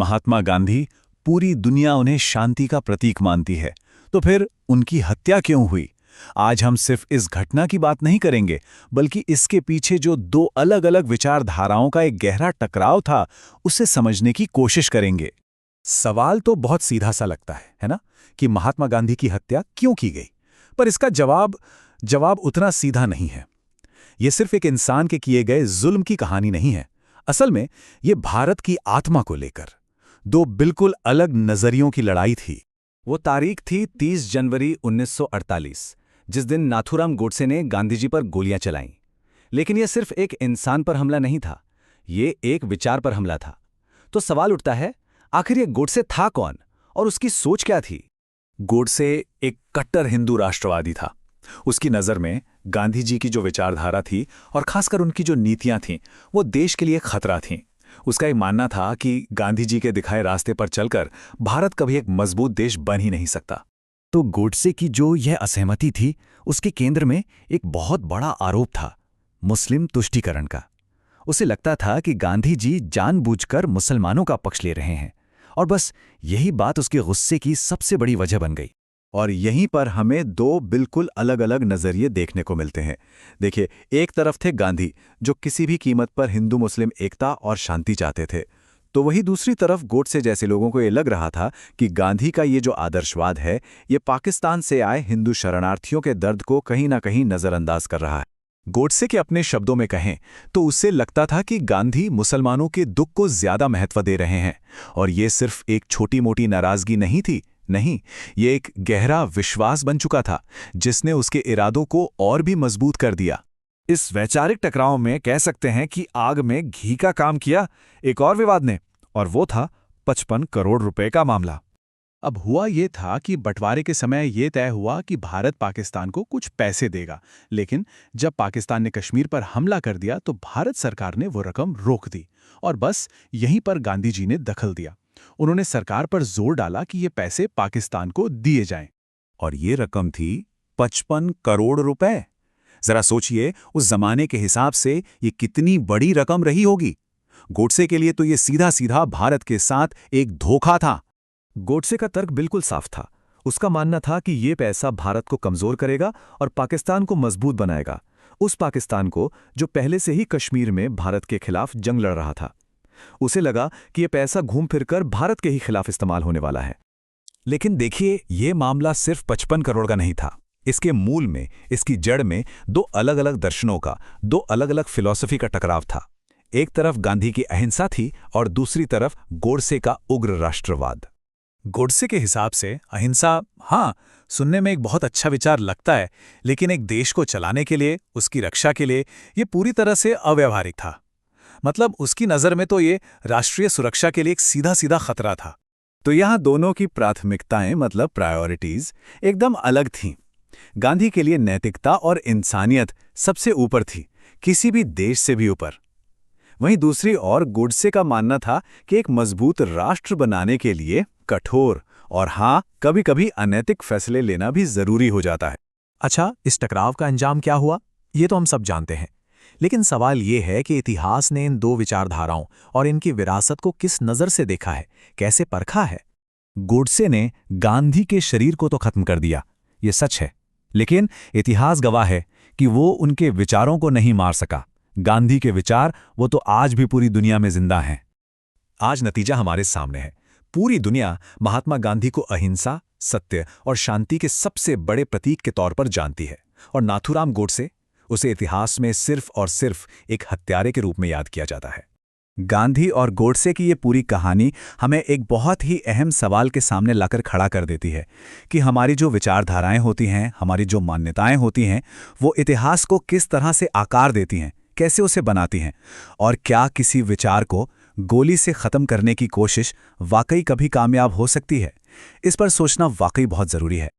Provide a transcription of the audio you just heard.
महात्मा गांधी, पूरी दुनिया उन्हें शांति का प्रतीक मानती है, तो फिर उनकी हत्या क्यों हुई? आज हम सिर्फ इस घटना की बात नहीं करेंगे, बल्कि इसके पीछे जो दो अलग-अलग विचारधाराओं का एक गहरा टकराव था, उसे समझने की कोशिश करेंगे। सवाल तो बहुत सीधा सा लगता है ना, कि महात्मा गांधी की हत्या क्यों की गई? पर इसका जवाब उतना सीधा नहीं है। यह सिर्फ एक इंसान के किए गए जुल्म की कहानी नहीं है। असल में यह भारत की आत्मा को लेकर दो बिल्कुल अलग नजरियों की लड़ाई थी। वो तारीख थी 30 जनवरी 1948, जिस दिन नाथूराम गोडसे ने गांधीजी पर गोलियां चलाईं। लेकिन यह सिर्फ एक इंसान पर हमला नहीं था, ये एक विचार पर हमला था। तो सवाल उठता है, आखिर ये गोडसे था कौन और उसकी सोच क्या थी? गोडसे एक कट्टर हिंदू राष्ट्रवादी था। उसकी नज़र में गांधी जी की जो विचारधारा थी और खासकर उनकी जो नीतियां थीं, वो देश के लिए खतरा थीं। उसका एक मानना था कि गांधी जी के दिखाए रास्ते पर चलकर भारत कभी एक मजबूत देश बन ही नहीं सकता। तो गोडसे की जो यह असहमति थी, उसके केंद्र में एक बहुत बड़ा आरोप था, मुस्लिम तुष्टीकरण का। उसे लगता था कि गांधी जी जानबूझकर मुसलमानों का पक्ष ले रहे हैं, और बस यही बात उसके गुस्से की सबसे बड़ी वजह बन गई। और यहीं पर हमें दो बिल्कुल अलग-अलग नज़रिए देखने को मिलते हैं। देखिए, एक तरफ थे गांधी, जो किसी भी कीमत पर हिंदू मुस्लिम एकता और शांति चाहते थे। तो वही दूसरी तरफ गोडसे जैसे लोगों को ये लग रहा था कि गांधी का ये जो आदर्शवाद है, ये पाकिस्तान से आए हिंदू शरणार्थियों के दर्द को कहीं ना कहीं नज़रअंदाज कर रहा है। गोडसे के अपने शब्दों में कहें तो उससे लगता था कि गांधी मुसलमानों के दुख को ज्यादा महत्व दे रहे हैं, और ये सिर्फ एक छोटी मोटी नाराजगी नहीं थी। नहीं, ये एक गहरा विश्वास बन चुका था, जिसने उसके इरादों को और भी मजबूत कर दिया। इस वैचारिक टकराव में कह सकते हैं कि आग में घी का काम किया एक और विवाद ने, और वो था 55 करोड़ रुपए का मामला। अब हुआ ये था कि बंटवारे के समय ये तय हुआ कि भारत पाकिस्तान को कुछ पैसे देगा, लेकिन जब पाकिस्तान ने कश्मीर पर हमला कर दिया तो भारत सरकार ने वो रकम रोक दी, और बस यहीं पर गांधी जी ने दखल दिया। उन्होंने सरकार पर जोर डाला कि ये पैसे पाकिस्तान को दिए जाएं। और ये रकम थी 55 करोड़ रुपए। जरा सोचिए, उस जमाने के हिसाब से ये कितनी बड़ी रकम रही होगी। गोडसे के लिए तो ये सीधा सीधा भारत के साथ एक धोखा था। गोडसे का तर्क बिल्कुल साफ था। उसका मानना था कि ये पैसा भारत को कमजोर करेगा और पाकिस्तान को मजबूत बनाएगा, उस पाकिस्तान को जो पहले से ही कश्मीर में भारत के खिलाफ जंग लड़ रहा था। उसे लगा कि ये पैसा घूम फिरकर भारत के ही खिलाफ इस्तेमाल होने वाला है। लेकिन देखिए, ये मामला सिर्फ 55 करोड़ का नहीं था। इसके मूल में, इसकी जड़ में दो अलग अलग दर्शनों का, दो अलग अलग फिलॉसफी का टकराव था। एक तरफ गांधी की अहिंसा थी और दूसरी तरफ गोडसे का उग्र राष्ट्रवाद। गोडसे के हिसाब से अहिंसा, हाँ, सुनने में एक बहुत अच्छा विचार लगता है, लेकिन एक देश को चलाने के लिए, उसकी रक्षा के लिए ये पूरी तरह से अव्यावहारिक था। मतलब उसकी नज़र में तो ये राष्ट्रीय सुरक्षा के लिए एक सीधा सीधा खतरा था। तो यहाँ दोनों की प्राथमिकताएं, मतलब प्रायोरिटीज, एकदम अलग थीं। गांधी के लिए नैतिकता और इंसानियत सबसे ऊपर थी, किसी भी देश से भी ऊपर। वहीं दूसरी ओर गोडसे का मानना था कि एक मजबूत राष्ट्र बनाने के लिए कठोर और हाँ, कभी-कभी अनैतिक फैसले लेना भी जरूरी हो जाता है। अच्छा, इस टकराव का अंजाम क्या हुआ, ये तो हम सब जानते हैं। लेकिन सवाल ये है कि इतिहास ने इन दो विचारधाराओं और इनकी विरासत को किस नज़र से देखा है, कैसे परखा है। गोडसे ने गांधी के शरीर को तो खत्म कर दिया, ये सच है, लेकिन इतिहास गवाह है कि वो उनके विचारों को नहीं मार सका। गांधी के विचार, वो तो आज भी पूरी दुनिया में जिंदा हैं। आज नतीजा हमारे सामने है। पूरी दुनिया महात्मा गांधी को अहिंसा, सत्य और शांति के सबसे बड़े प्रतीक के तौर पर जानती है, और नाथूराम गोडसे, उसे इतिहास में सिर्फ और सिर्फ एक हत्यारे के रूप में याद किया जाता है। गांधी और गोडसे की ये पूरी कहानी हमें एक बहुत ही अहम सवाल के सामने लाकर खड़ा कर देती है कि हमारी जो विचारधाराएं होती हैं, हमारी जो मान्यताएं होती हैं, वो इतिहास को किस तरह से आकार देती हैं, कैसे उसे बनाती हैं, और क्या किसी विचार को गोली से ख़त्म करने की कोशिश वाकई कभी कामयाब हो सकती है। इस पर सोचना वाकई बहुत ज़रूरी है।